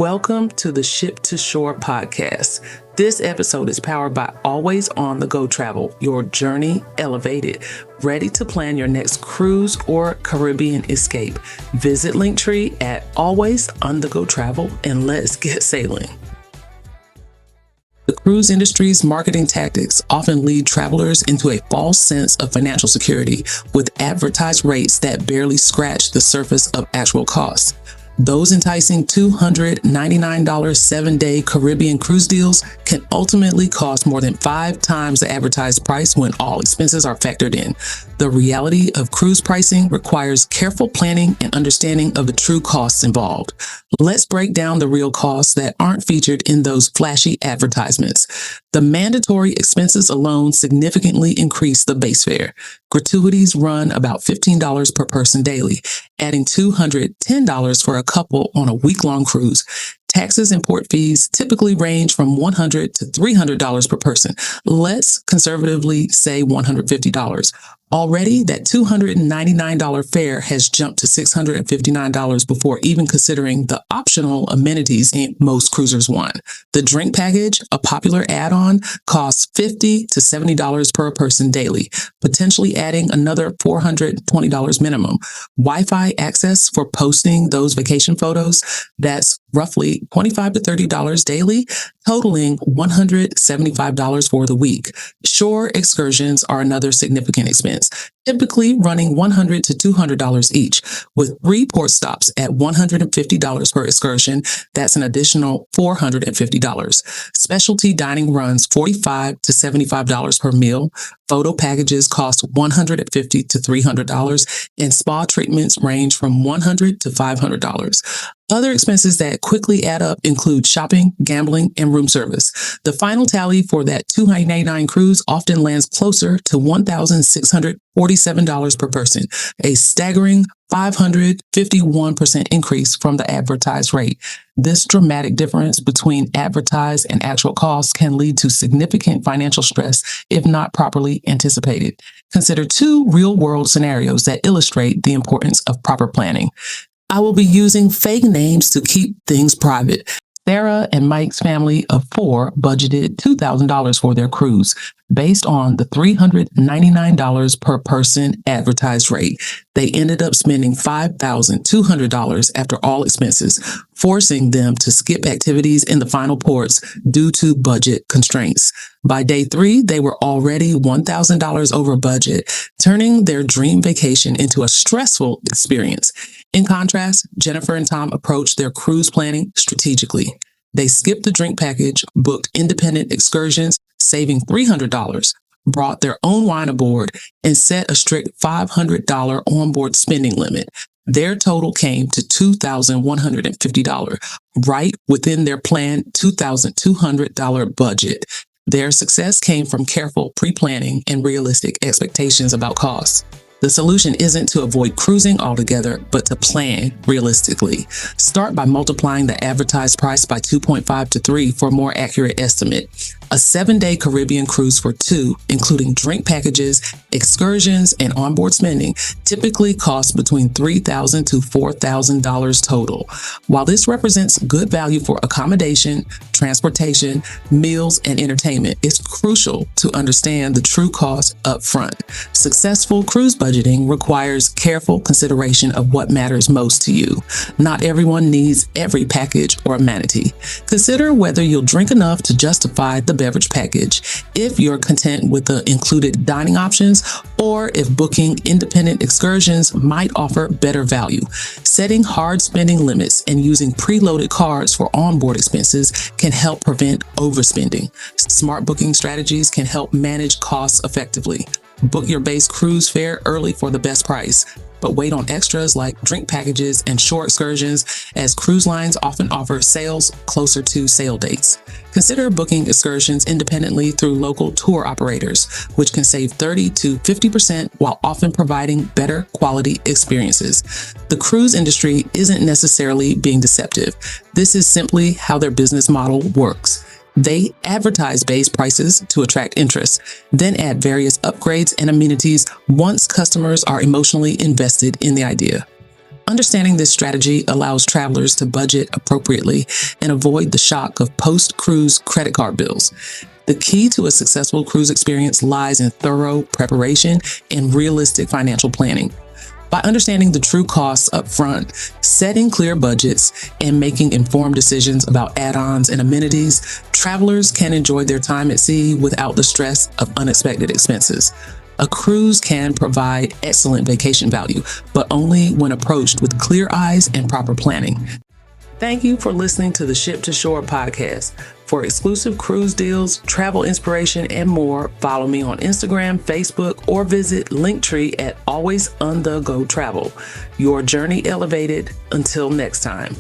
Welcome to the Ship to Shore podcast. This episode is powered by Always On The Go Travel, your journey elevated. Ready to plan your next cruise or Caribbean escape? Visit Linktree at Always On The Go Travel and let's get sailing. The cruise industry's marketing tactics often lead travelers into a false sense of financial security with advertised rates that barely scratch the surface of actual costs. Those enticing $299 7-day Caribbean cruise deals can ultimately cost more than 5 times the advertised price when all expenses are factored in. The reality of cruise pricing requires careful planning and understanding of the true costs involved. Let's break down the real costs that aren't featured in those flashy advertisements. The mandatory expenses alone significantly increase the base fare. Gratuities run about $15 per person daily, adding $210 for a couple on a week-long cruise. Taxes and port fees typically range from $100 to $300 per person. Let's conservatively say $150. Already, that $299 fare has jumped to $659 before even considering the optional amenities most cruisers want. The drink package, a popular add-on, costs $50 to $70 per person daily, potentially adding another $420 minimum. Wi-Fi access for posting those vacation photos, that's roughly $25 to $30 daily, totaling $175 for the week. Shore excursions are another significant expense, typically running $100 to $200 each, with 3 port stops at $150 per excursion. That's an additional $450. Specialty dining runs $45 to $75 per meal. Photo packages cost $150 to $300, and spa treatments range from $100 to $500. Other expenses that quickly add up include shopping, gambling, and room service. The final tally for that $299 cruise often lands closer to $1,647 per person, a staggering 551% increase from the advertised rate. This dramatic difference between advertised and actual costs can lead to significant financial stress if not properly anticipated. Consider 2 real-world scenarios that illustrate the importance of proper planning. I will be using fake names to keep things private. Sarah and Mike's family of 4 budgeted $2,000 for their cruise based on the $399 per person advertised rate. They ended up spending $5,200 after all expenses, forcing them to skip activities in the final ports due to budget constraints. By day 3, they were already $1,000 over budget, turning their dream vacation into a stressful experience. In contrast, Jennifer and Tom approached their cruise planning strategically. They skipped the drink package, booked independent excursions, saving $300, brought their own wine aboard, and set a strict $500 onboard spending limit. Their total came to $2,150, right within their planned $2,200 budget. Their success came from careful pre-planning and realistic expectations about costs. The solution isn't to avoid cruising altogether, but to plan realistically. Start by multiplying the advertised price by 2.5 to 3 for a more accurate estimate. A 7-day Caribbean cruise for 2, including drink packages, excursions, and onboard spending, typically costs between $3,000 to $4,000 total. While this represents good value for accommodation, transportation, meals, and entertainment, it's crucial to understand the true cost up front. Successful cruise budgeting requires careful consideration of what matters most to you. Not everyone needs every package or amenity. Consider whether you'll drink enough to justify the beverage package, if you're content with the included dining options, or if booking independent excursions might offer better value. Setting hard spending limits and using preloaded cards for onboard expenses can help prevent overspending. Smart booking strategies can help manage costs effectively. Book your base cruise fare early for the best price, but wait on extras like drink packages and shore excursions, as cruise lines often offer sales closer to sail dates. Consider booking excursions independently through local tour operators, which can save 30 to 50% while often providing better quality experiences. The cruise industry isn't necessarily being deceptive. This is simply how their business model works. They advertise base prices to attract interest, then add various upgrades and amenities once customers are emotionally invested in the idea. Understanding this strategy allows travelers to budget appropriately and avoid the shock of post-cruise credit card bills. The key to a successful cruise experience lies in thorough preparation and realistic financial planning. By understanding the true costs up front, setting clear budgets, and making informed decisions about add-ons and amenities, travelers can enjoy their time at sea without the stress of unexpected expenses. A cruise can provide excellent vacation value, but only when approached with clear eyes and proper planning. Thank you for listening to the Ship to Shore podcast. For exclusive cruise deals, travel inspiration, and more, follow me on Instagram, Facebook, or visit Linktree at Always On The Go Travel. Your journey elevated. Until next time.